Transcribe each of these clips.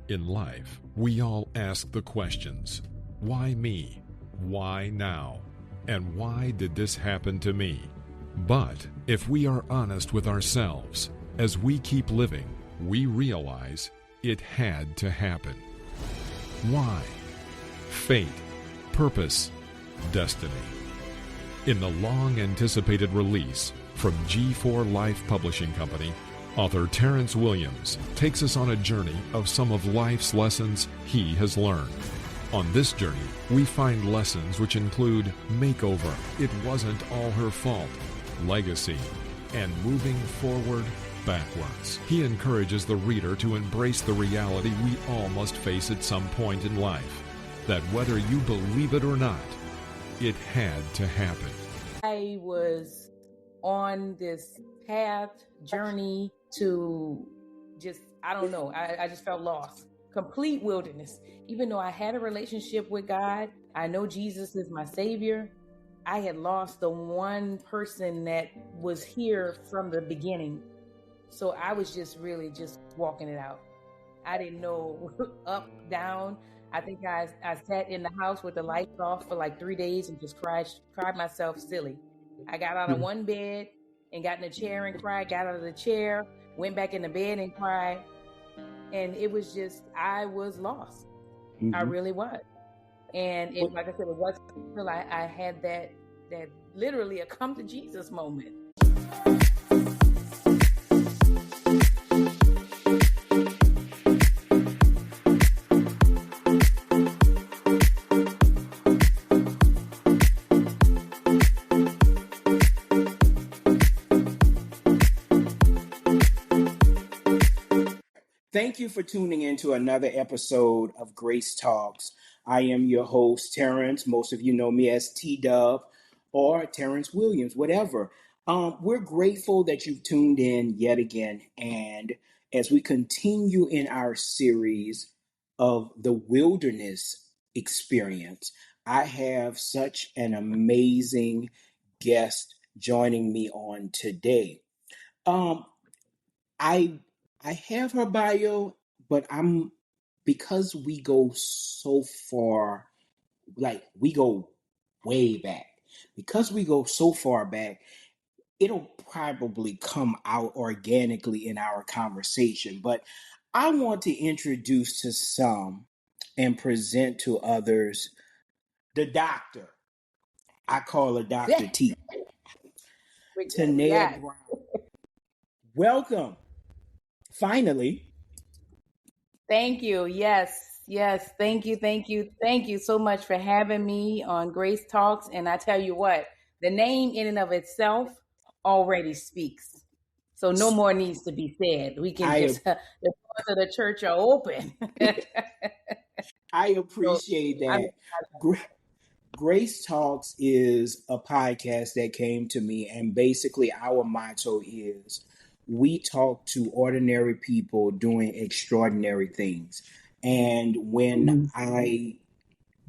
In life, we all ask the questions, why me? Why now? And why did this happen to me? But if we are honest with ourselves, as we keep living, we realize it had to happen. Why? Fate, purpose, destiny. In the long-anticipated release from G4 Life Publishing Company, author Terrence Williams takes us on a journey of some of life's lessons he has learned. On this journey, we find lessons which include makeover, it wasn't all her fault, legacy, and moving forward backwards. He encourages the reader to embrace the reality we all must face at some point in life, that whether you believe it or not, it had to happen. I was on this journey to I don't know, I just felt lost. Complete wilderness. Even though I had a relationship with God, I know Jesus is my Savior, I had lost the one person that was here from the beginning. So I was just really just walking it out. I didn't know up, down. I think I sat in the house with the lights off for like 3 days and just cried myself silly. I got out of one bed and got in a chair and cried, got out of the chair, went back in the bed and cried. And it was just, I was lost. I really was. And like I said, it wasn't until I had that literally a come to Jesus moment. Thank you for tuning in to another episode of Grace Talks. I am your host, Terrence. Most of you know me as T-Dub or Terrence Williams, whatever. We're grateful that you've tuned in yet again. And as we continue in our series of the wilderness experience, I have such an amazing guest joining me on today. I have her bio, but because we go so far, like we go way back. Because we go so far back, it'll probably come out organically in our conversation. But I want to introduce to some and present to others the doctor. I call her Dr. T. Teneha Brown. Welcome. Finally. Thank you. Yes. Thank you so much for having me on Grace Talks. And I tell you what, the name in and of itself already speaks. So no more needs to be said. We can the doors of the church are open. I appreciate that. Grace Talks is a podcast that came to me, and basically our motto is we talk to ordinary people doing extraordinary things. And when I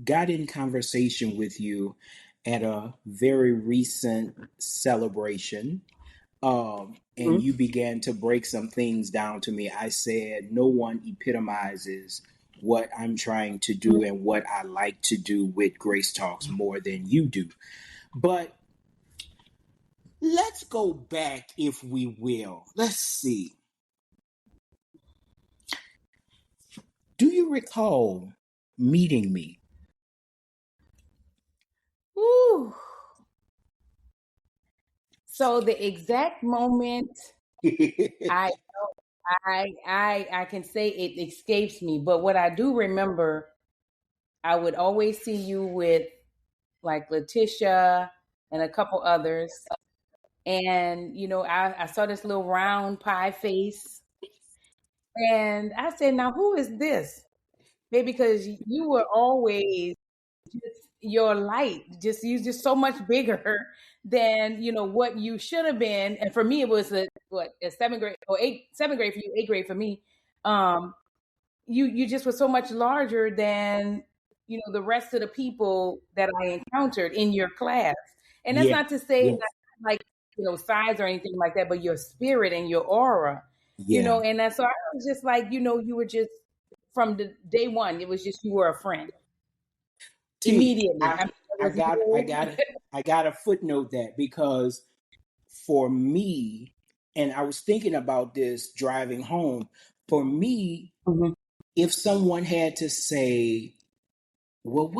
got in conversation with you at a very recent celebration, and you began to break some things down to me, I said, no one epitomizes what I'm trying to do and what I like to do with Grace Talks more than you do. But let's go back, if we will. Let's see. Do you recall meeting me? Woo. So the exact moment I can say it escapes me, but what I do remember, I would always see you with like Letitia and a couple others. And, you know, I saw this little round pie face. And I said, now, who is this? Maybe because you were always just your light, you just so much bigger than, you know, what you should have been. And for me, it was a 7th grade or 7th grade for you, 8th grade for me. You just were so much larger than, you know, the rest of the people that I encountered in your class. And that's not to say that, like, you know, size or anything like that, but your spirit and your aura, you know, and that's, so I was just like, you know, you were just from the day one, it was just you were a friend T, immediately. I mean, there was I got to footnote that, because for me, and I was thinking about this driving home, for me, if someone had to say, well,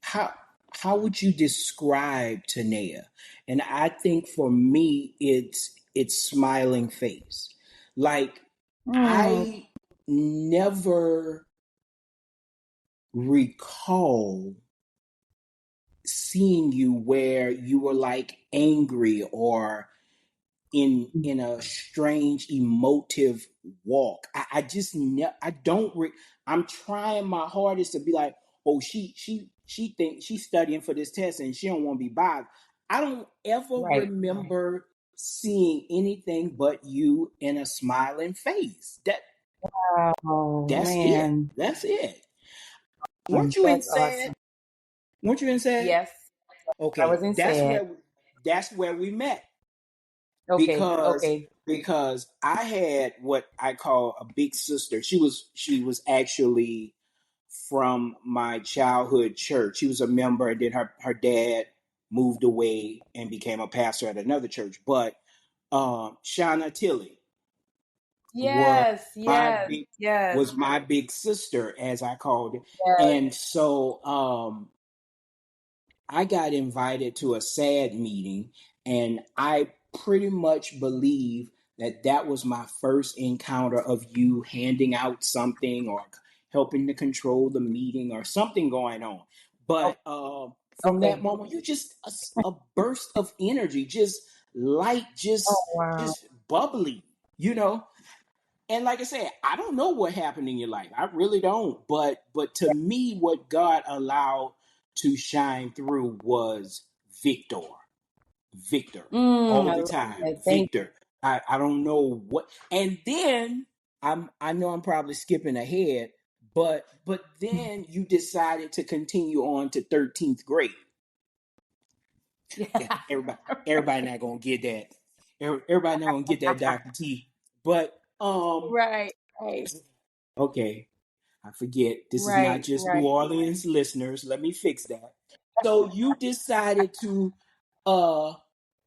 how would you describe Teneha? And I think for me, it's smiling face. Like, I never recall seeing you where you were like angry or in a strange emotive walk. I just I don't I'm trying my hardest to be like, oh, she thinks she's studying for this test and she don't want to be bothered. I don't ever remember seeing anything but you in a smiling face. That's man. it. That's it. Weren't you in sad? Awesome. Weren't you in sad? Yes. Okay. I was in sad. That's where we met. Okay. Because I had what I call a big sister. She was actually from my childhood church. She was a member, and then her dad moved away and became a pastor at another church. But Shauna Tilley was my big sister, as I called it. Yes. And so I got invited to a SAD meeting, and I pretty much believe that was my first encounter of you handing out something or helping to control the meeting or something going on. But from that moment, you just a burst of energy, just light, just bubbly, you know. And like I said, I don't know what happened in your life. I really don't. But to me, what God allowed to shine through was Victor. All the time. Victor. I don't know what. And then I know I'm probably skipping ahead, but then you decided to continue on to 13th grade. Yeah, everybody not gonna get that. Everybody not gonna get that, Dr. T. But right. Okay. I forget. This is not just New Orleans listeners. Let me fix that. So you decided to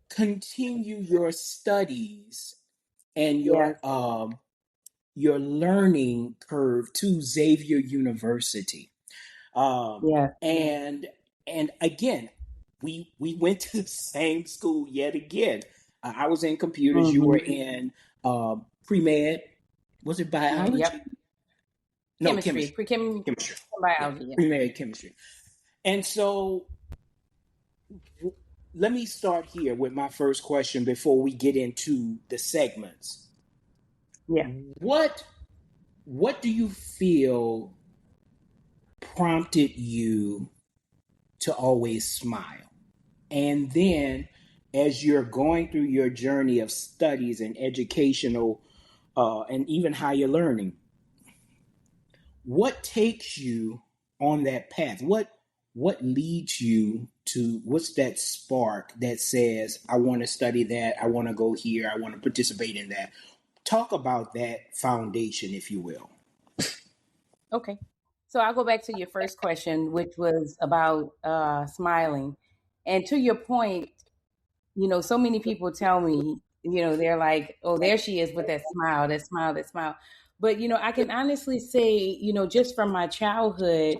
continue your studies and your learning curve to Xavier University. And again, we went to the same school yet again. I was in computers. You were in pre-med. Was it biology? Yep. No, chemistry. Chemistry. Biology. Yeah. Pre-med chemistry. And so let me start here with my first question before we get into the segments. Yeah. What do you feel prompted you to always smile? And then as you're going through your journey of studies and educational and even higher learning, what takes you on that path? What leads you to, what's that spark that says, I want to study that, I want to go here, I want to participate in that? Talk about that foundation, if you will. Okay. So I'll go back to your first question, which was about smiling. And to your point, you know, so many people tell me, you know, they're like, oh, there she is with that smile, that smile, that smile. But, you know, I can honestly say, you know, just from my childhood,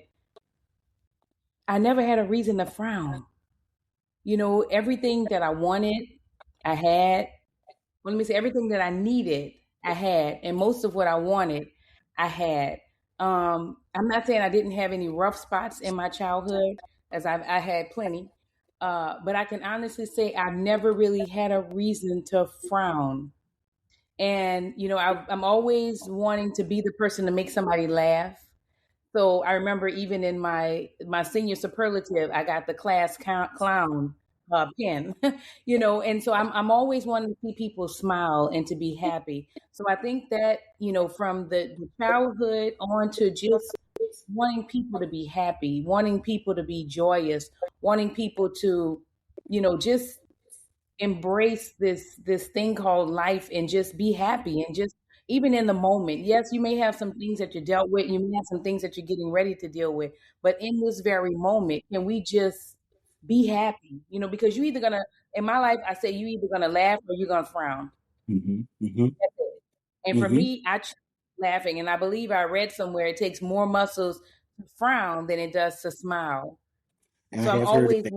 I never had a reason to frown. You know, everything that I wanted, I had. Well, let me say, everything that I needed, I had. And most of what I wanted, I had. I'm not saying I didn't have any rough spots in my childhood, as I had plenty. But I can honestly say I've never really had a reason to frown. And, you know, I'm always wanting to be the person to make somebody laugh. So I remember even in my senior superlative, I got the class clown pin, you know, and so I'm always wanting to see people smile and to be happy. So I think that, you know, from the childhood on to just wanting people to be happy, wanting people to be joyous, wanting people to, you know, just embrace this thing called life and just be happy and just even in the moment. Yes, you may have some things that you dealt with, you may have some things that you're getting ready to deal with, but in this very moment, can we just be happy? Because you either gonna, in my life, I say you either gonna laugh or you're gonna frown. Mm-hmm. Mm-hmm. That's it. And for Mm-hmm. me, I choose laughing, and I believe I read somewhere it takes more muscles to frown than it does to smile. I So I'm have heard of always that.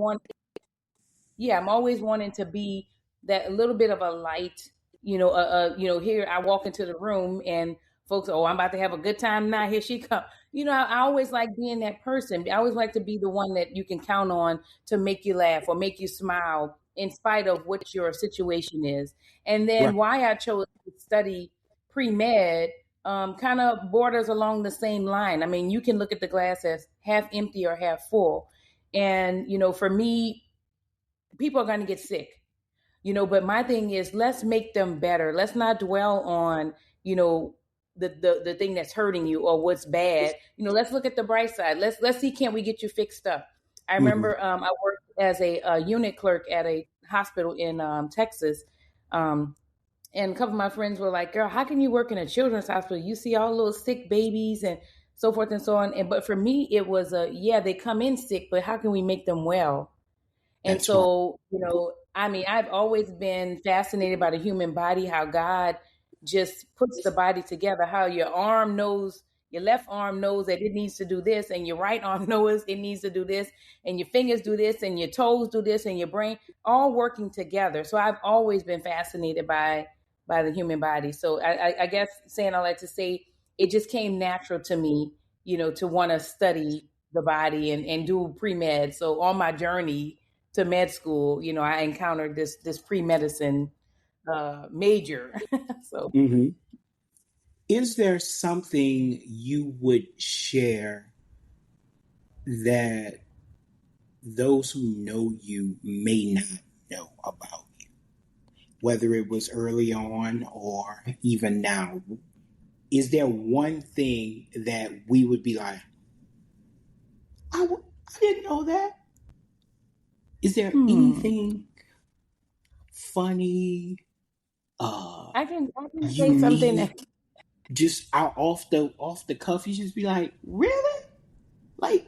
I'm always wanting to be that little bit of a light. Here I walk into the room and folks, oh, I'm about to have a good time now. Here she comes. I always like being that person. I always like to be the one that you can count on to make you laugh or make you smile in spite of what your situation is. And Right. then why I chose to study pre-med kind of borders along the same line. I mean, you can look at the glass as half empty or half full. And, for me, people are going to get sick, but my thing is, let's make them better. Let's not dwell on, the thing that's hurting you or what's bad. Let's look at the bright side. Let's see, can we get you fixed up? I Mm-hmm. remember I worked as a unit clerk at a hospital in Texas. And a couple of my friends were like, girl, how can you work in a children's hospital? You see all those sick babies and so forth and so on. But for me, it was they come in sick, but how can we make them well? And That's right. so, I mean, I've always been fascinated by the human body, how God just puts the body together, how your left arm knows that it needs to do this, and your right arm knows it needs to do this, and your fingers do this, and your toes do this, and your brain all working together. So I've always been fascinated by the human body. So I guess saying all that to say, it just came natural to me, to want to study the body and do pre-med. So on my journey to med school, I encountered this pre-medicine major. So Mm-hmm. Is there something you would share that those who know you may not know about you, whether it was early on or even now? Is there one thing that we would be like, I didn't know that? Is there anything funny, I can say something that, unique, just out off the cuff? You just be like, really? Like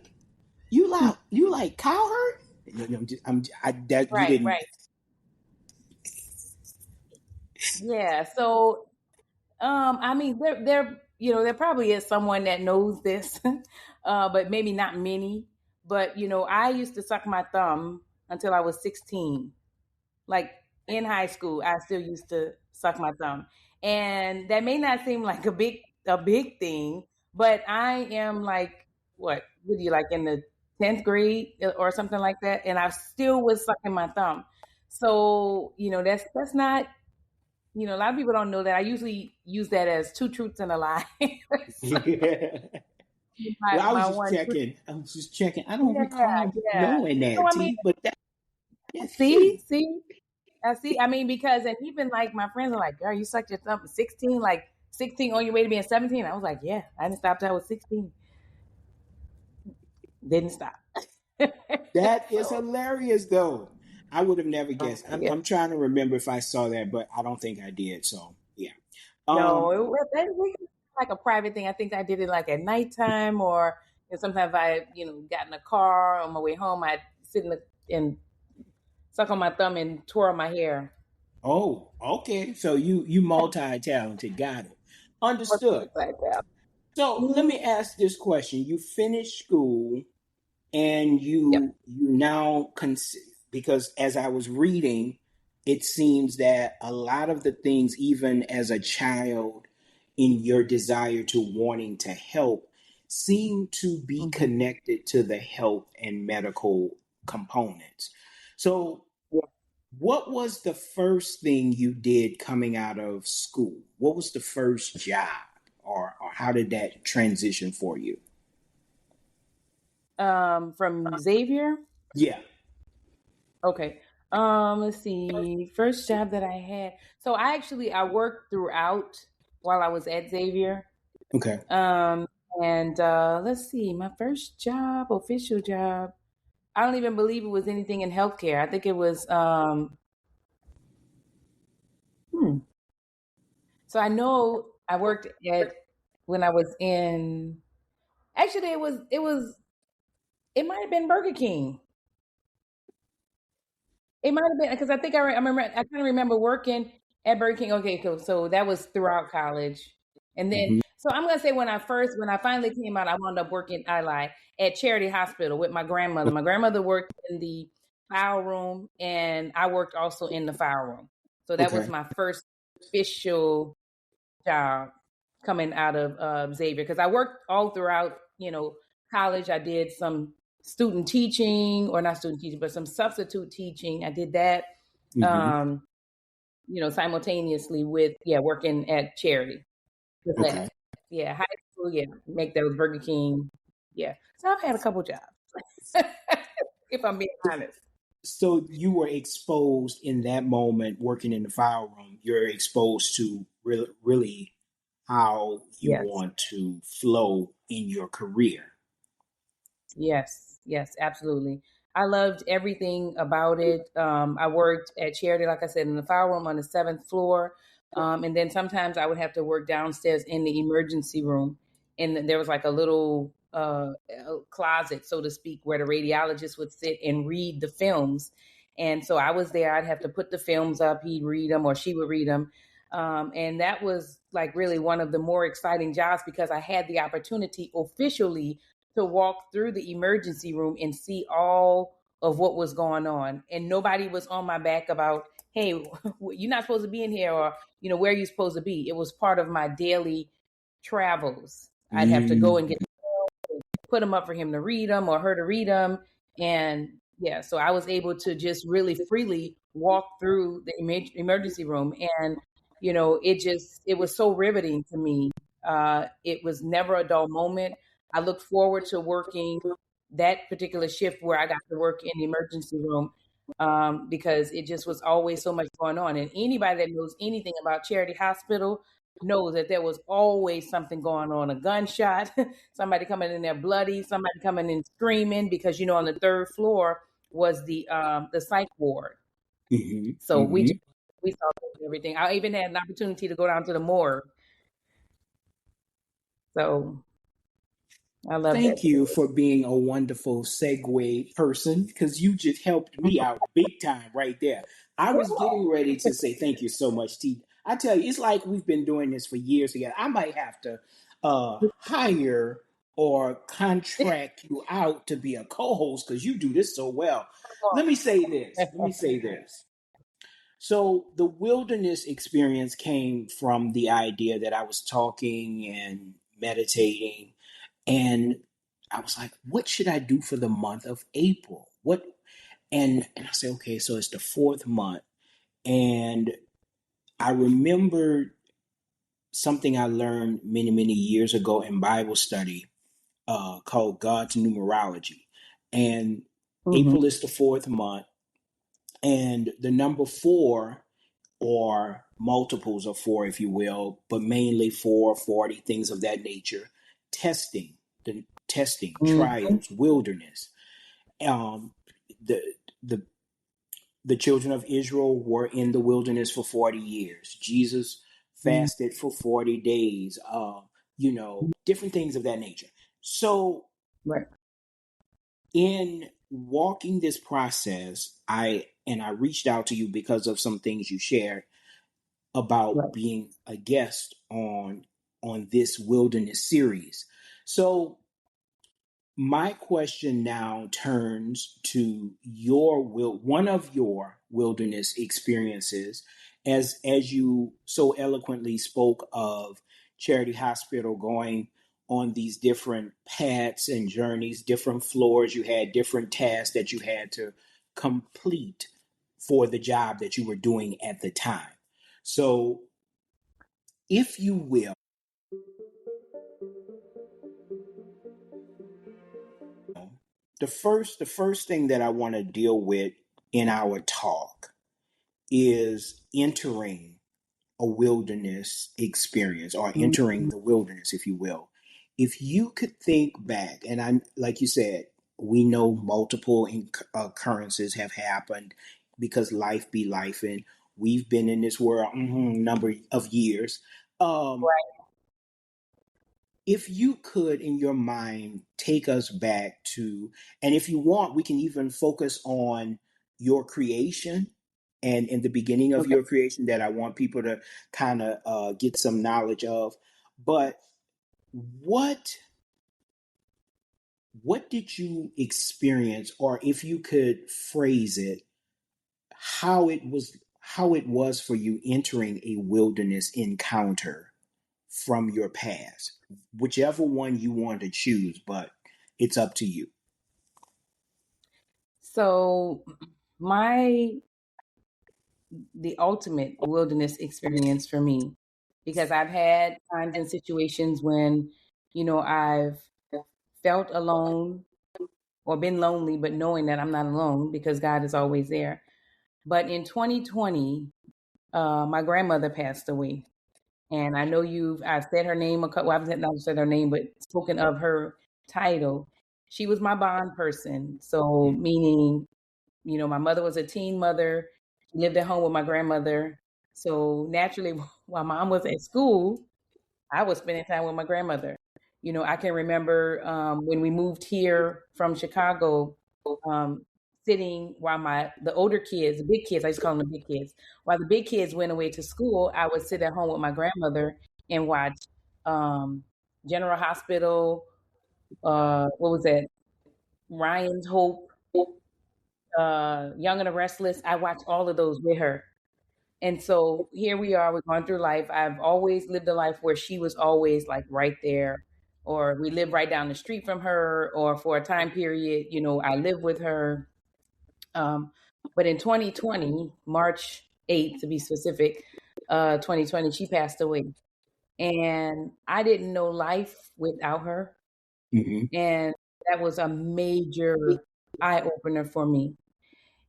you like cowherd? That you right, didn't. right. Yeah. So I mean, there probably is someone that knows this, but maybe not many. But I used to suck my thumb until I was 16. Like in high school, I still used to suck my thumb, and that may not seem like a big thing, but I am like, what do you like, in the 10th grade or something like that, and I still was sucking my thumb. So that's not, a lot of people don't know that. I usually use that as two truths and a lie. So Well, I was my just one truth. checking. I was just checking. I don't Yeah, recall yeah. knowing So that, I mean, T, but that's see, key. see, I see. I mean, because, and even like my friends are like, girl, you sucked your thumb at 16, like 16 on your way to being 17. I was like, yeah, I didn't stop till I was 16. Didn't stop. That is So, hilarious, though. I would have never guessed. I'm, yeah. I'm trying to remember if I saw that, but I don't think I did. So yeah. No, Um. that was like a private thing. I think I did it like at nighttime, or sometimes I, got in the car on my way home. I'd sit and suck on my thumb and twirl my hair. Oh, okay. So you multi-talented. Got it. Or Understood. things like that. So let Mhm. me ask this question: you finished school, and Yep. you now because as I was reading, it seems that a lot of the things, even as a child, in your desire to wanting to help, seem to be Mhm. connected to the health and medical components. So Yeah. what was the first thing you did coming out of school? What was the first job, or how did that transition for you? From Xavier. Yeah. Okay. Let's see. First job that I had. So I worked throughout while I was at Xavier. Okay. Um, and let's see, my first job, official job. I don't even believe it was anything in healthcare. I think it was. Hmm. So I know. I worked at when I was in. Actually, it might have been Burger King. It might have been because I think I remember. I kind of remember working at Burger King. Okay, cool. So that was throughout college, and then Mm-hmm. so I'm gonna say when I finally came out, I wound up working. I lied at Charity Hospital with my grandmother. My grandmother worked in the file room, and I worked also in the file room. So that was Okay. my first official job coming out of Xavier because I worked all throughout, college. I did some student teaching, or not student teaching, but some substitute teaching. I did that, Mm-hmm. um, simultaneously with working at charity. With that, Okay. high school, make those Burger King, So I've had a couple jobs, if I'm being honest. So you were exposed in that moment working in the file room. You're exposed to really how you Yes. want to flow in your career. Yes, absolutely. I loved everything about it. I worked at Charity, like I said, in the file room on the seventh floor. And then sometimes I would have to work downstairs in the emergency room. And there was like a little closet, so to speak, where the radiologist would sit and read the films. And so I was there. I'd have to put the films up. He'd read them or she would read them. And that was like really one of the more exciting jobs because I had the opportunity officially to walk through the emergency room and see all of what was going on. And nobody was on my back about, hey, you're not supposed to be in here, or, where are you supposed to be? It was part of my daily travels. I'd have to go and get put them up for him to read them or her to read them. And so I was able to just really freely walk through the emergency room. And, it was so riveting to me. It was never a dull moment. I look forward to working that particular shift where I got to work in the emergency room, because it just was always so much going on. And anybody that knows anything about Charity Hospital knows that there was always something going on, a gunshot, somebody coming in there bloody, somebody coming in screaming, because on the third floor was the psych ward. Mm-hmm. So Mm-hmm. we saw everything. I even had an opportunity to go down to the morgue. So I love that. Thank you for being a wonderful segue person because you just helped me out big time right there. I was getting ready to say thank you so much, T. I tell you, it's like we've been doing this for years together. I might have to hire or contract you out to be a co-host because you do this so well. Let me say this. Let me say this. So the wilderness experience came from the idea that I was talking and meditating, and I was like, what should I do for the month of April? What? And I said, okay, so it's the fourth month. And I remembered something I learned many, many years ago in Bible study called God's numerology. And Mm-hmm. April is the fourth month. And the number four, or multiples of four, if you will, but mainly 440, things of that nature, testing, the testing, Mm-hmm. trials, wilderness. Um, the the the children of Israel were in the wilderness for 40 years. Jesus fasted for 40 days. Different things of that nature. So Right. in walking this process, I reached out to you because of some things you shared about Right. being a guest on this wilderness series. So my question now turns to one of your wilderness experiences, as you so eloquently spoke of Charity Hospital, going on these different paths and journeys, different floors. You had different tasks that you had to complete for the job that you were doing at the time. So, if you will, the first thing that I want to deal with in our talk is entering a wilderness experience, or entering Mm-hmm. the wilderness, if you will. If you could think back, and I, like you said, we know multiple occurrences have happened because life be life, and we've been in this world number of years. Um, Right. if you could, in your mind, take us back to, and if you want, we can even focus on your creation and in the beginning of Okay. your creation that I want people to kind of get some knowledge of. But what what did you experience, or if you could phrase it, how it was for you entering a wilderness encounter from your past, whichever one you want to choose, but it's up to you. So the ultimate wilderness experience for me, because I've had times and situations when, I've felt alone or been lonely, but knowing that I'm not alone because God is always there. But in 2020, my grandmother passed away. And I know I've said her name a couple, I've not said her name, but spoken of her title. She was my bond person. So, meaning, my mother was a teen mother. She lived at home with my grandmother. So, naturally, while mom was at school, I was spending time with my grandmother. I can remember when we moved here from Chicago, um, sitting while the older kids, the big kids, I just call them the big kids, while the big kids went away to school, I would sit at home with my grandmother and watch um, General Hospital. What was that? Ryan's Hope, Young and the Restless. I watched all of those with her. And so here we are, we're going through life. I've always lived a life where she was always like right there, or we lived right down the street from her, or for a time period, I lived with her. Um, but in 2020, March 8th to be specific, 2020, she passed away. And I didn't know life without her. Mm-hmm. And that was a major eye opener for me.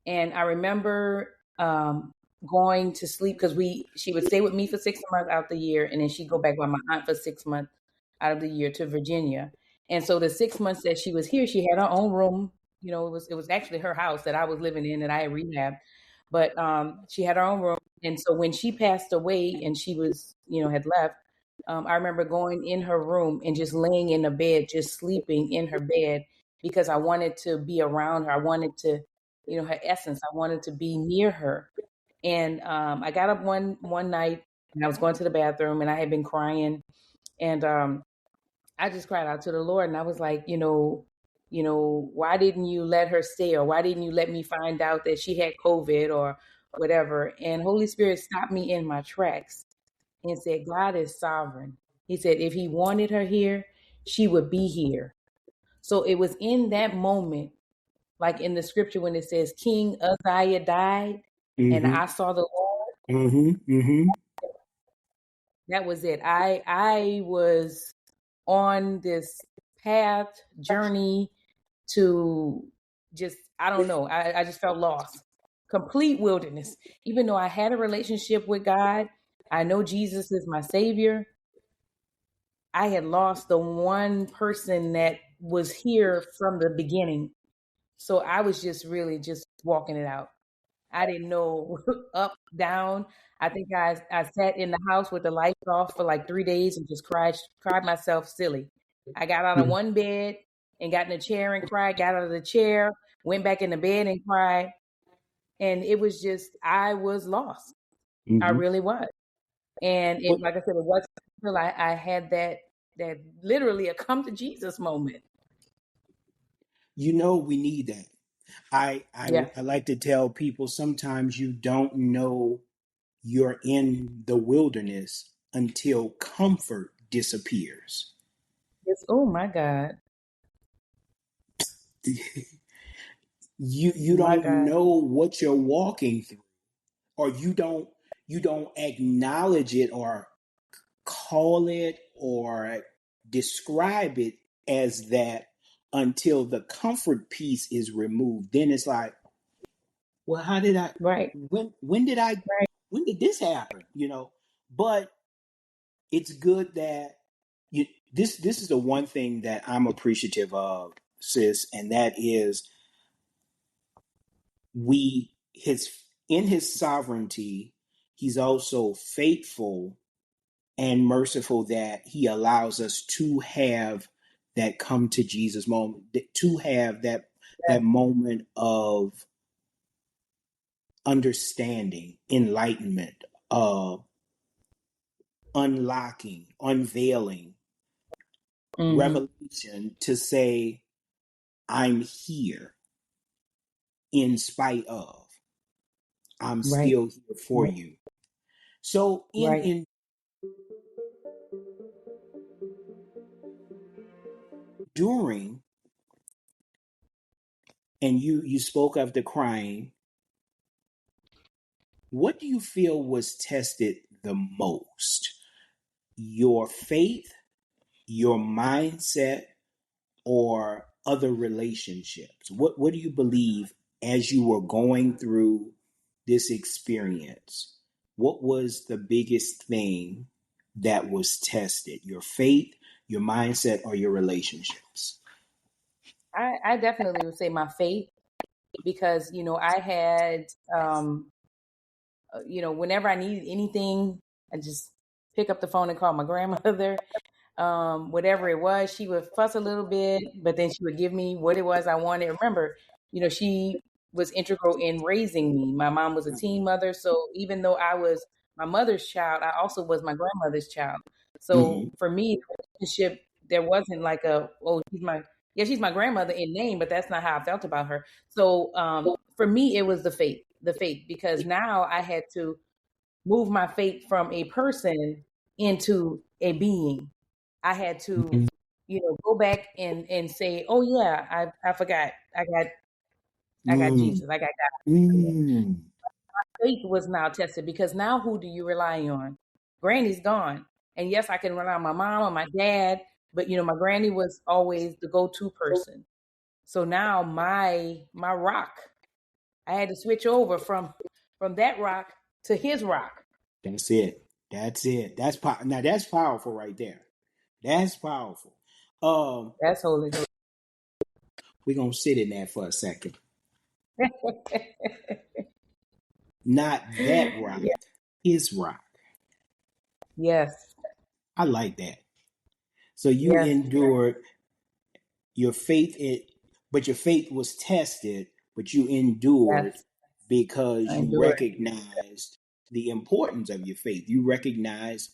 And I remember going to sleep because she would stay with me for 6 months out the year, and then she'd go back with my aunt for 6 months out of the year to Virginia. And so the 6 months that she was here, she had her own room. It was actually her house that I was living in that I had rehabbed, but she had her own room. And so when she passed away and she was, had left, I remember going in her room and just laying in the bed, just sleeping in her bed because I wanted to be around her. I wanted to, her essence. I wanted to be near her. And I got up one night and I was going to the bathroom and I had been crying, and I just cried out to the Lord and I was like, why didn't you let her stay, or why didn't you let me find out that she had COVID or whatever? And Holy Spirit stopped me in my tracks and said, God is sovereign. He said, if he wanted her here, she would be here. So it was in that moment, like in the scripture when it says King Uzziah died and Mm-hmm. I saw the Lord. Mm-hmm. Mm-hmm. That was it. I was on this path journey to just, I don't know. I just felt lost. Complete wilderness. Even though I had a relationship with God, I know Jesus is my savior. I had lost the one person that was here from the beginning. So I was just really just walking it out. I didn't know up, down. I think I sat in the house with the lights off for like 3 days and just cried myself silly. I got out of one bed and got in a chair and cried, got out of the chair, went back in the bed and cried. And it was just, I was lost. I Mm-hmm. really was. And But like I said, it wasn't until I had that literally a come to Jesus moment. we need that. Yeah. I like to tell people sometimes you don't know you're in the wilderness until comfort disappears. Yes. Oh my God. You My don't God. know what you're walking through, or you don't acknowledge it or call it or describe it as that until the comfort piece is removed. Then it's like, well, how did I Right. when did I Right. when did this happen? But it's good that you this is the one thing that I'm appreciative of, sis, and that is we his in his sovereignty, he's also faithful and merciful that he allows us to have that come to Jesus moment, to have that moment of understanding, enlightenment, unlocking, unveiling, revelation, to say, I'm here in spite of. I'm still here for you. So in during, and you spoke of the crying, what do you feel was tested the most? Your faith, your mindset, or other relationships? What do you believe as you were going through this experience? What was the biggest thing that was tested? Your faith, your mindset, or your relationships? I definitely would say my faith, because, I had, whenever I needed anything, I just pick up the phone and call my grandmother. Whatever it was, she would fuss a little bit, but then she would give me what it was I wanted. Remember, she was integral in raising me. My mom was a teen mother. So even though I was my mother's child, I also was my grandmother's child. So for me, the relationship, there wasn't like she's my grandmother in name, but that's not how I felt about her. So for me, it was the faith, because now I had to move my faith from a person into a being. I had to, go back and say, oh yeah, I forgot. I got Jesus. I got God. Faith was now tested, because now who do you rely on? Granny's gone. And yes, I can rely on my mom or my dad, but my granny was always the go-to person. So now my rock, I had to switch over from that rock to his rock. That's it. Now that's powerful right there. That's powerful. That's holy. We're gonna sit in that for a second. Not that rock, his rock. Yes. I like that. So you endured your faith, but your faith was tested, but you endured because you recognized the importance of your faith. You recognized,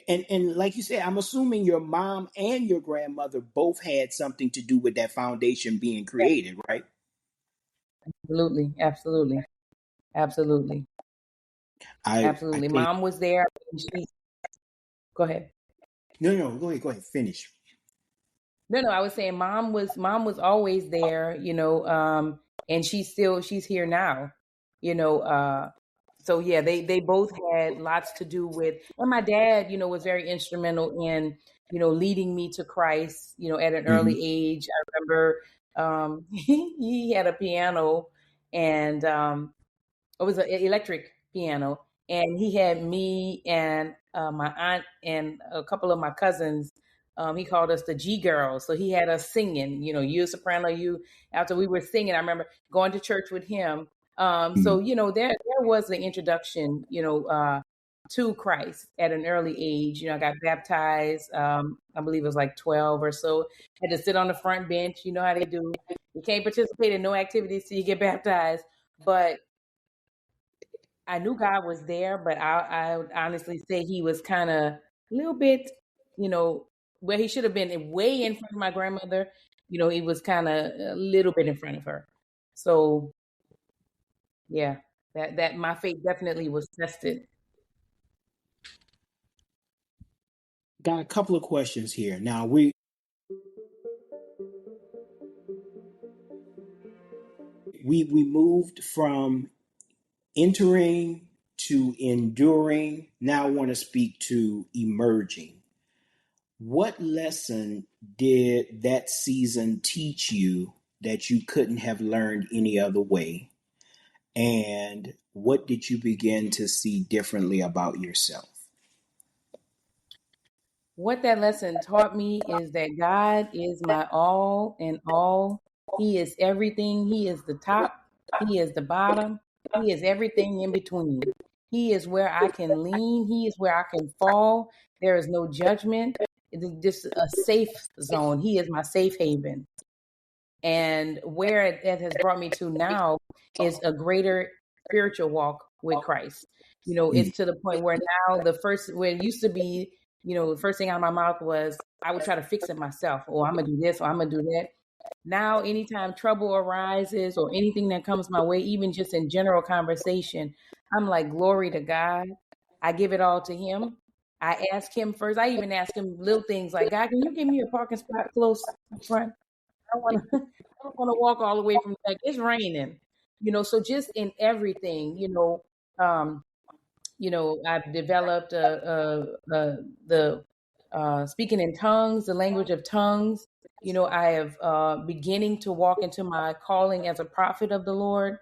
and like you said, I'm assuming your mom and your grandmother both had something to do with that foundation being created, right? Absolutely. Absolutely. Absolutely. Absolutely. Mom was there. Go ahead. No, go ahead. Finish. No, I was saying mom was always there, and she's here now, so yeah, they both had lots to do with, and my dad, was very instrumental in, leading me to Christ, at an early age. I remember he had a piano, and it was an electric piano, and he had me and my aunt and a couple of my cousins. He called us the G girls. So he had us singing, you a soprano, you. After we were singing, I remember going to church with him. So there was the introduction, to Christ at an early age. I got baptized. I believe it was like 12 or so. Had to sit on the front bench. You know how they do. You can't participate in no activities till you get baptized. But I knew God was there, but I would honestly say he was kind of a little bit, where he should have been way in front of my grandmother. He was kind of a little bit in front of her. So, yeah, that my faith definitely was tested. Got a couple of questions here. Now we moved from entering to enduring. Now I want to speak to emerging. What lesson did that season teach you that you couldn't have learned any other way? And what did you begin to see differently about yourself? What that lesson taught me is that God is my all in all. He is everything. He is the top. He is the bottom. He is everything in between. He is where I can lean. He is where I can fall. There is no judgment. It's just a safe zone. He is my safe haven. And where it has brought me to now is a greater spiritual walk with Christ. It's to the point where now where it used to be, the first thing out of my mouth was I would try to fix it myself. Or I'm going to do this or I'm going to do that. Now, anytime trouble arises or anything that comes my way, even just in general conversation, I'm like, glory to God. I give it all to him. I ask him first. I even ask him little things like, God, can you give me a parking spot close up front? I don't want to walk all the way from the back. It's raining, so just in everything, I've developed the speaking in tongues, the language of tongues. I have beginning to walk into my calling as a prophet of the Lord.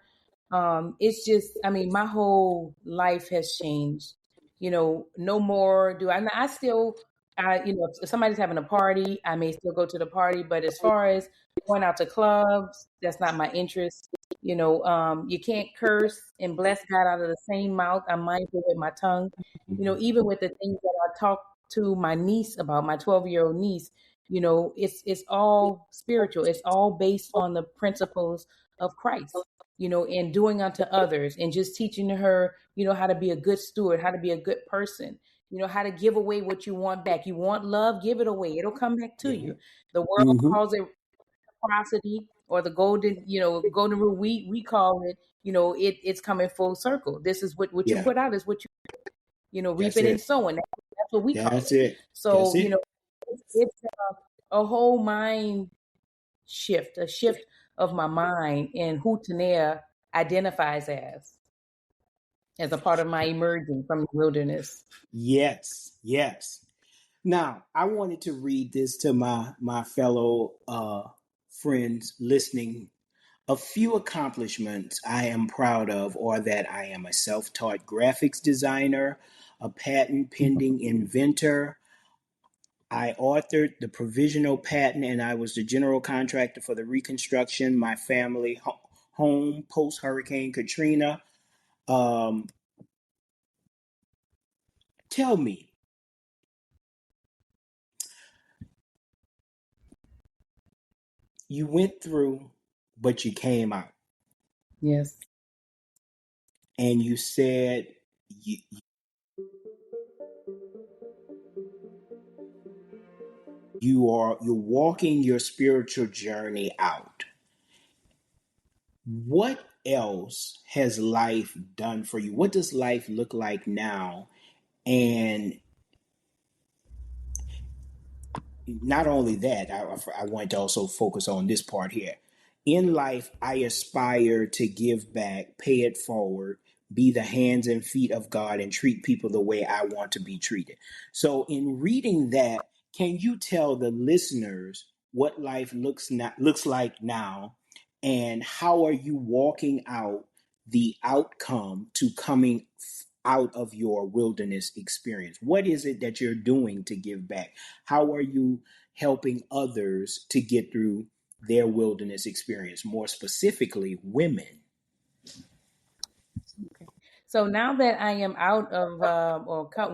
It's just, my whole life has changed. No more do I still, if somebody's having a party, I may still go to the party, but as far as going out to clubs, that's not my interest. You can't curse and bless God out of the same mouth. I'm mindful with my tongue. Even with the things that I talk to my niece about, my 12-year-old niece, it's all spiritual. It's all based on the principles of Christ, and doing unto others and just teaching her, how to be a good steward, how to be a good person, how to give away what you want back. You want love, give it away. It'll come back to you. The world calls it reciprocity or the golden rule. We call it, it's coming full circle. This is what you put out is what you reaping and sowing. That's what we call it. So, it's a whole mind shift, a shift of my mind and who Teneha identifies as a part of my emerging from the wilderness. Yes. Now, I wanted to read this to my fellow friends listening. A few accomplishments I am proud of are that I am a self-taught graphics designer, a patent pending inventor. I authored the provisional patent and I was the general contractor for the reconstruction my family home post Hurricane Katrina. Tell me, you went through, but you came out. Yes. And you said you're walking your spiritual journey out. What else has life done for you? What does life look like now? And not only that, I want to also focus on this part here. In life, I aspire to give back, pay it forward, be the hands and feet of God, and treat people the way I want to be treated. So, in reading that, can you tell the listeners what life looks like now, and how are you walking out the outcome to coming out of your wilderness experience? What is it that you're doing to give back? How are you helping others to get through their wilderness experience, more specifically women? Okay. So now that I am out of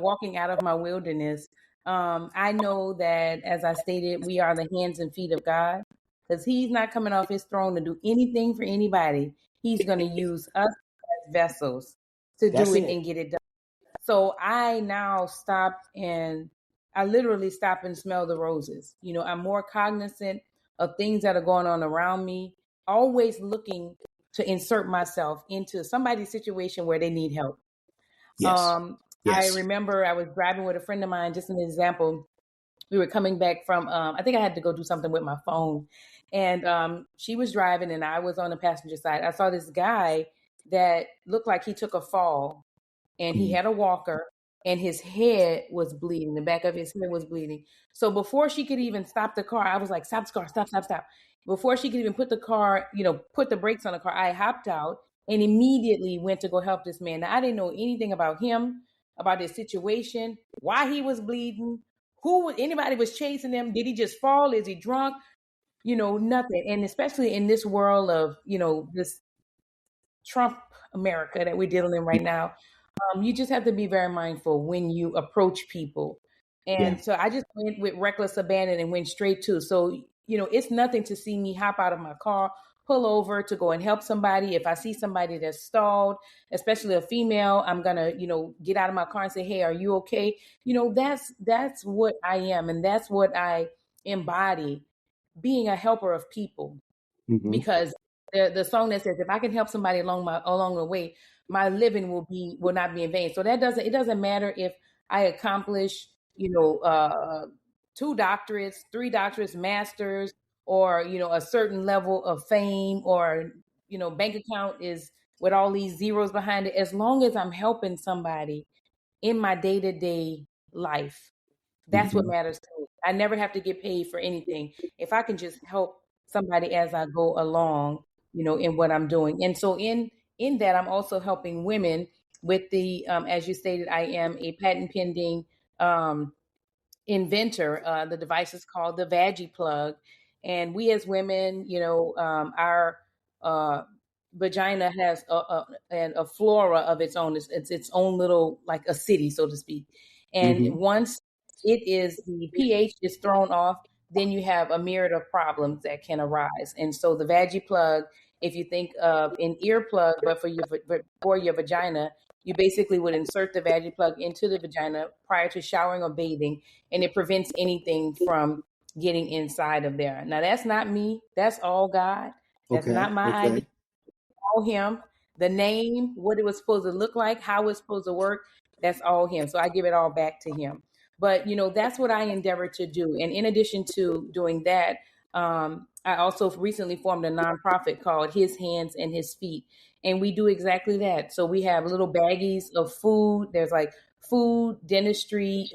walking out of my wilderness, I know that, as I stated, we are the hands and feet of God, because he's not coming off his throne to do anything for anybody. He's going to use us as vessels to do it and get it done. So I now I literally stop and smell the roses. I'm more cognizant of things that are going on around me, always looking to insert myself into somebody's situation where they need help. Yes. I remember I was driving with a friend of mine, just an example. We were coming back from, I think I had to go do something with my phone. And she was driving and I was on the passenger side. I saw this guy that looked like he took a fall, and he had a walker, and his head was bleeding. The back of his head was bleeding. So before she could even stop the car, I was like, stop the car, stop. Before she could even put the car, put the brakes on the car, I hopped out and immediately went to go help this man. Now, I didn't know anything about him, about his situation, why he was bleeding, anybody was chasing him. Did he just fall? Is he drunk? Nothing. And especially in this world of, this Trump America that we're dealing in right now, You just have to be very mindful when you approach people. Yeah. And so I just went with reckless abandon and went straight to. So, it's nothing to see me hop out of my car, pull over to go and help somebody. If I see somebody that's stalled, especially a female, I'm gonna, get out of my car and say, "Hey, are you okay?" That's what I am, and that's what I embody, being a helper of people. Mm-hmm. Because the song that says, if I can help somebody along the way, my living will not be in vain. So it doesn't matter if I accomplish, 2 doctorates, 3 doctorates, masters, or a certain level of fame, or bank account is with all these zeros behind it. As long as I'm helping somebody in my day-to-day life, that's what Mm-hmm. matters to me. I never have to get paid for anything. If I can just help somebody as I go along, in what I'm doing. And so in that, I'm also helping women with the, as you stated, I am a patent pending um, inventor. The device is called the Veggie Plug, and we as women, our uh, vagina has a flora of its own. It's its own little, like a city, so to speak. And Mm-hmm. once the pH is thrown off, then you have a myriad of problems that can arise. And so the Veggie Plug, if you think of an earplug, but for your vagina, you basically would insert the Veggie Plug into the vagina prior to showering or bathing, and it prevents anything from getting inside of there. Now, that's not me. That's all God. That's Okay. not my idea. Okay. All Him. The name, what it was supposed to look like, how it's supposed to work, that's all Him. So I give it all back to Him. But, that's what I endeavor to do. And in addition to doing that, I also recently formed a nonprofit called His Hands and His Feet. And we do exactly that. So we have little baggies of food. There's like food, dentistry,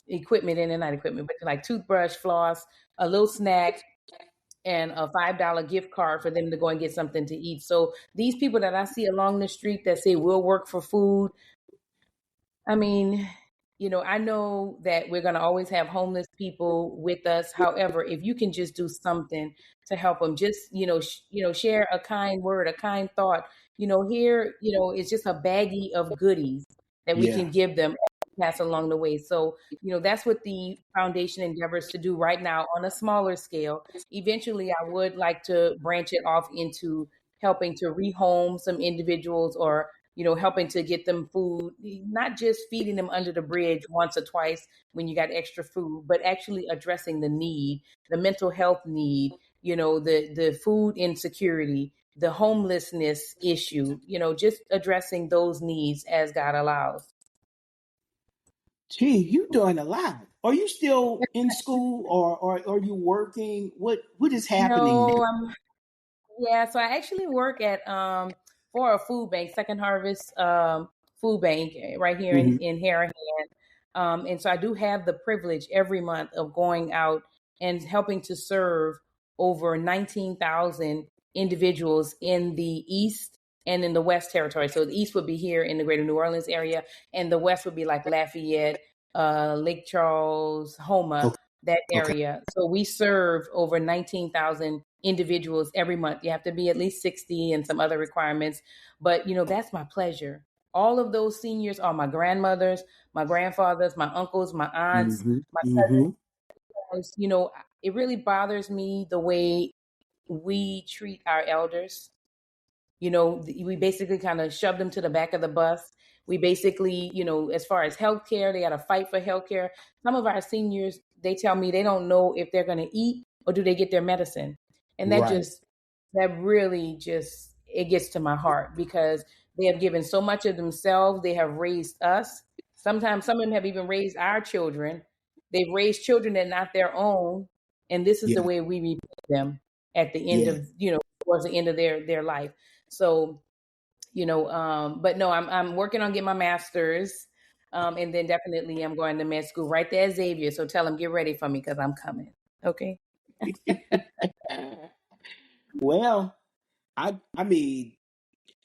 equipment, and not equipment, but like toothbrush, floss, a little snack, and a $5 gift card for them to go and get something to eat. So these people that I see along the street that say we'll work for food, I mean, I know that we're going to always have homeless people with us. However, if you can just do something to help them, just, share a kind word, a kind thought, here, it's just a baggie of goodies that we Yeah. can give them and pass along the way. So, that's what the foundation endeavors to do right now on a smaller scale. Eventually, I would like to branch it off into helping to rehome some individuals, or helping to get them food, not just feeding them under the bridge once or twice when you got extra food, but actually addressing the need, the mental health need, the food insecurity, the homelessness issue, just addressing those needs as God allows. Gee, you doing a lot. Are you still in school, or are you working? What is happening now? No, yeah, so I actually work at for a food bank, Second Harvest Food Bank, right here Mm-hmm. in Harahan. And so I do have the privilege every month of going out and helping to serve over 19,000 individuals in the East and in the West Territory. So the East would be here in the greater New Orleans area, and the West would be like Lafayette, Lake Charles, Houma, Okay. that Okay. area. So we serve over 19,000 individuals every month. You have to be at least 60 and some other requirements. But, that's my pleasure. All of those seniors are my grandmothers, my grandfathers, my uncles, my aunts, Mm-hmm. my Mm-hmm. cousins. It really bothers me the way we treat our elders. We basically kind of shove them to the back of the bus. We basically, as far as healthcare, they got to fight for healthcare. Some of our seniors, they tell me they don't know if they're going to eat or do they get their medicine. And Right. that really just, it gets to my heart, because they have given so much of themselves. They have raised us. Sometimes some of them have even raised our children. They've raised children that are not their own. And this is the Yeah. way we repay them at the end Yeah. of, towards the end of their life. So, but no, I'm working on getting my master's. And then definitely I'm going to med school right there at Xavier. So tell them, get ready for me, because I'm coming. Okay. Well, I mean,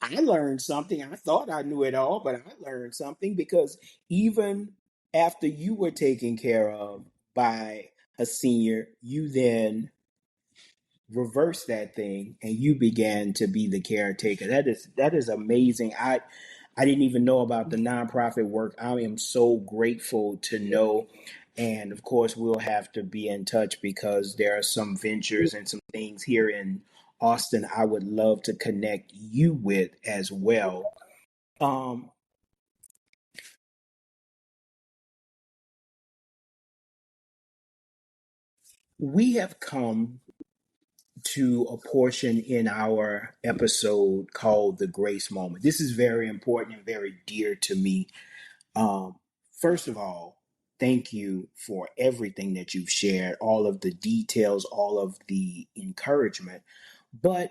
I learned something. I thought I knew it all, but I learned something, because even after you were taken care of by a senior, you then reversed that thing and you began to be the caretaker. That is amazing. I didn't even know about the nonprofit work. I am so grateful to know. And of course, we'll have to be in touch because there are some ventures and some things here in Austin I would love to connect you with as well. Um, we have come to a portion in our episode called the grace moment. This is very important and very dear to me. Um, First of all, thank you for everything that you've shared, all of the details, all of the encouragement. But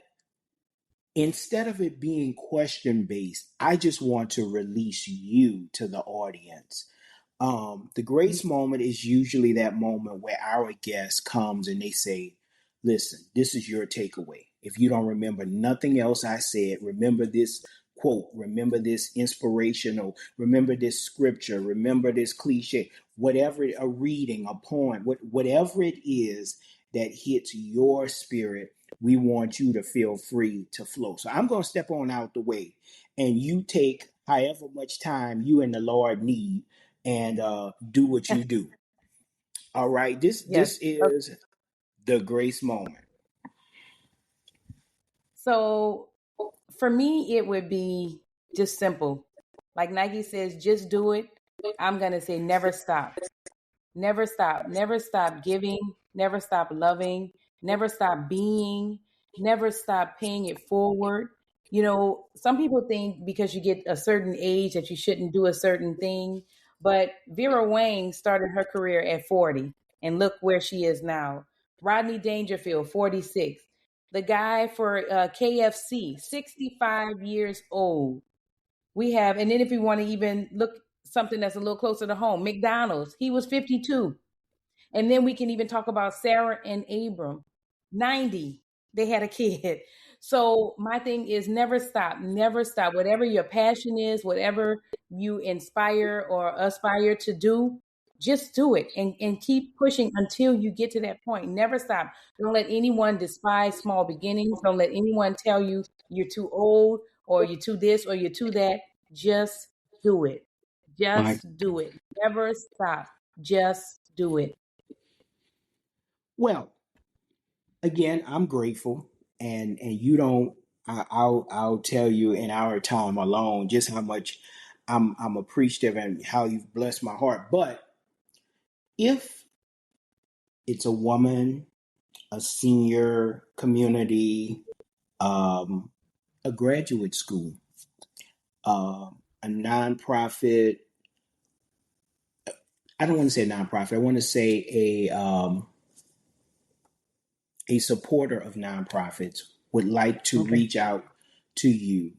instead of it being question based, I just want to release you to the audience. The grace moment is usually that moment where our guest comes and they say, listen, this is your takeaway. If you don't remember nothing else I said, remember this quote, remember this inspirational, remember this scripture, remember this cliche, whatever, a reading, a poem, whatever it is that hits your spirit, we want you to feel free to flow. So I'm going to step on out the way and you take however much time you and the Lord need and do what you do. All right. This Yes. this is the grace moment. So for me, it would be just simple. Like Nike says, just do it. I'm going to say never stop. Never stop. Never stop giving. Never stop loving. Never stop being. Never stop paying it forward. You know, some people think because you get a certain age that you shouldn't do a certain thing. But Vera Wang started her career at 40, and look where she is now. Rodney Dangerfield, 46. The guy for KFC, 65 years old. We have, and then if you want to even look something that's a little closer to home, McDonald's, he was 52. And then we can even talk about Sarah and Abram, 90. They had a kid. So my thing is never stop, never stop. Whatever your passion is, whatever you inspire or aspire to do, just do it and keep pushing until you get to that point. Never stop. Don't let anyone despise small beginnings. Don't let anyone tell you you're too old or you're too this or you're too that. Just do it. My Just do it. Never stop. Just do it. well, again, I'm grateful, and you don't. I'll tell you in our time alone just how much I'm appreciative and how you've blessed my heart. But if it's a woman, a senior community, um, a graduate school, a nonprofit. I don't want to say nonprofit. I want to say a supporter of nonprofits would like to Okay. reach out to you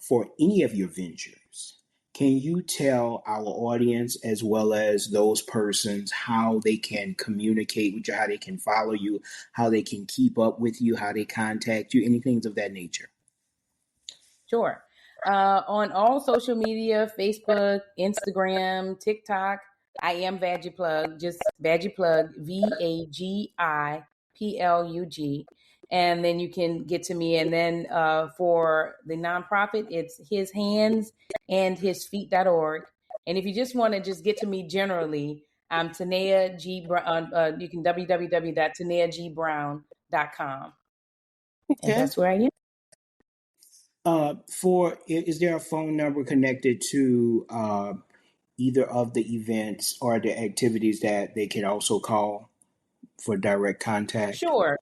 for any of your ventures. Can you tell our audience as well as those persons how they can communicate with you, how they can follow you, how they can keep up with you, how they contact you, anything of that nature? Sure. On all social media, Facebook, Instagram, TikTok, I am Veggie Plug, just Veggie Plug, VAGIPLUG. And then you can get to me. And then for the nonprofit, it's his hands and his feet.org. And if you just want to just get to me generally, I'm Teneha G. Brown. You can www.tenehagBrown.com. And Okay. that's where I am. For is there a phone number connected to either of the events or the activities that they can also call for direct contact? Sure.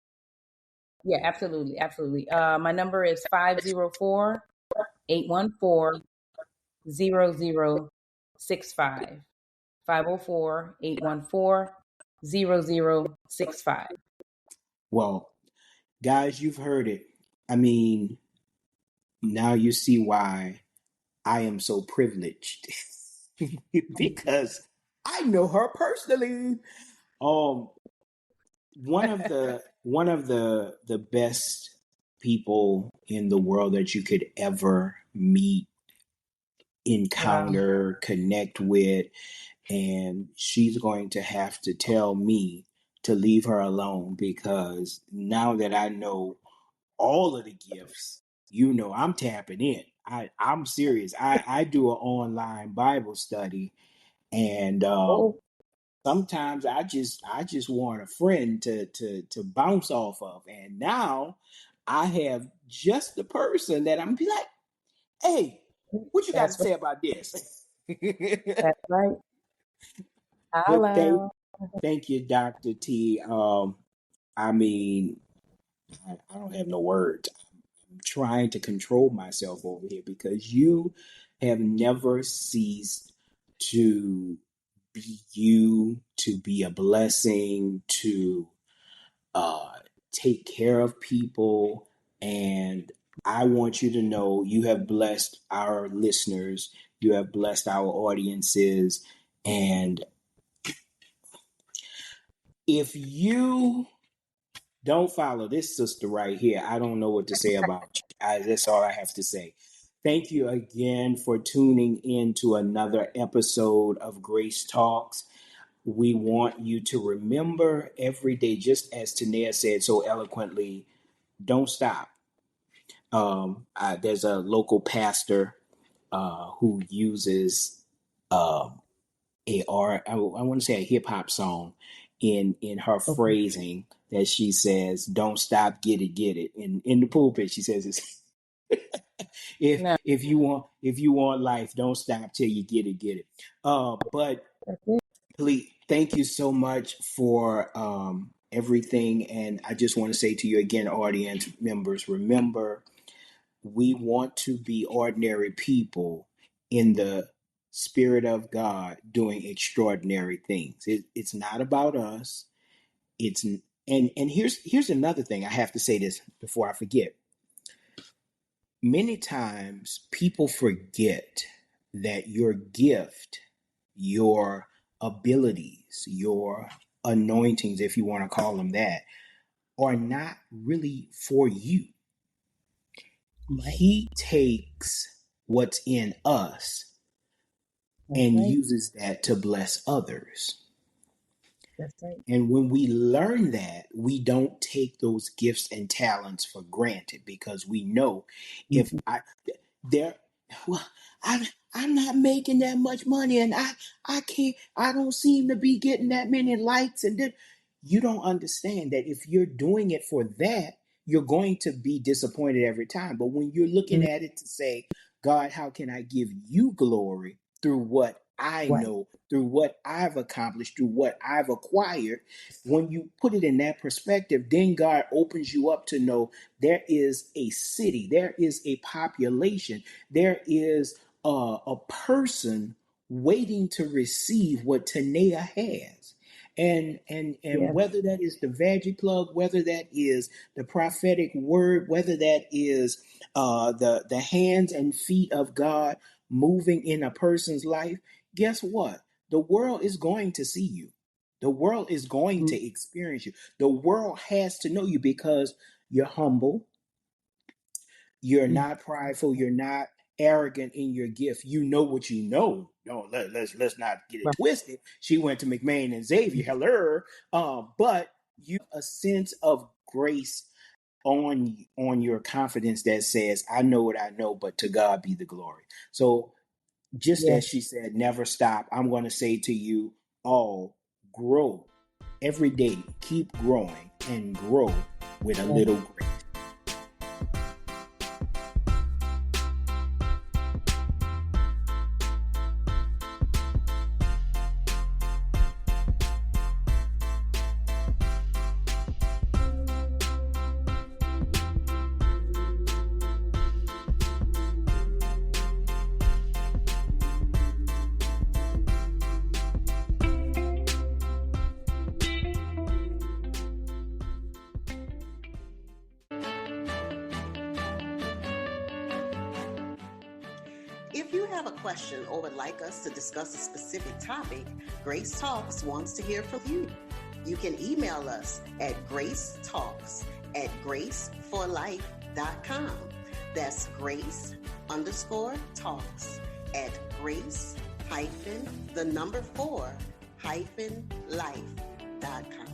Yeah, absolutely. Absolutely. My number is 504-814-0065. 504-814-0065. Well, guys, you've heard it. I mean, now you see why I am so privileged because I know her personally. Um, one of the best people in the world that you could ever meet, Wow. encounter, connect with, and she's going to have to tell me to leave her alone because now that I know all of the gifts, I'm tapping in. I'm serious. I do an online Bible study, and Oh, sometimes I just want a friend to bounce off of. And now I have just the person that I'm be like, hey, what you got to that's right. say about this? That's right. But Hello. thank you, Dr. T. I mean, I don't have no words. I'm trying to control myself over here because you have never ceased to be you, to be a blessing, to uh, take care of people. And I want you to know you have blessed our listeners, you have blessed our audiences. And if you don't follow this sister right here, I don't know what to say about you. That's all I have to say. Thank you again for tuning in to another episode of Grace Talks. We want you to remember every day, just as Teneha said so eloquently, don't stop. There's a local pastor who uses I want to say a hip hop song in her Okay. phrasing that she says, "Don't stop, get it." In the pulpit, she says, it's, No, if you want life, don't stop till you get it." But that's it. please, thank you so much for everything, and I just want to say to you again, audience members, remember we want to be ordinary people in the spirit of God doing extraordinary things. It's not about us. It's and here's another thing. I have to say this before I forget. Many times people forget that your gift, your abilities, your anointings, if you want to call them that, are not really for you. Right. He takes what's in us That's and right. uses that to bless others. That's right. And when we learn that, we don't take those gifts and talents for granted because we know if Mhm. I there well I I'm not making that much money and I don't seem to be getting that many likes and then you don't understand that if you're doing it for that, you're going to be disappointed every time. But when you're looking Mhm. at it to say, God, how can I give you glory through what I Right. know, through what I've accomplished, through what I've acquired? When you put it in that perspective, then God opens you up to know there is a city, there is a population, there is a person waiting to receive what Teneha has. And Yeah. whether that is the Veggie Plug, whether that is the prophetic word, whether that is the hands and feet of God moving in a person's life, guess what? The world is going to see you. The world is going Mhm. to experience you. The world has to know you because you're humble, you're Mhm. not prideful, you're not arrogant in your gift. You know what you know. No, let's not get it Right. twisted. She went to McMain and Xavier, hello, but you have a sense of grace on your confidence that says, I know what I know, but to God be the glory. So just Yeah. as she said, never stop. I'm going to say to you all, grow every day. Keep growing and grow with a Yeah. little grace. If you have a question or would like us to discuss a specific topic, Grace Talks wants to hear from you. You can email us at gracetalks@graceforlife.com. That's grace_talks@grace-4-life.com.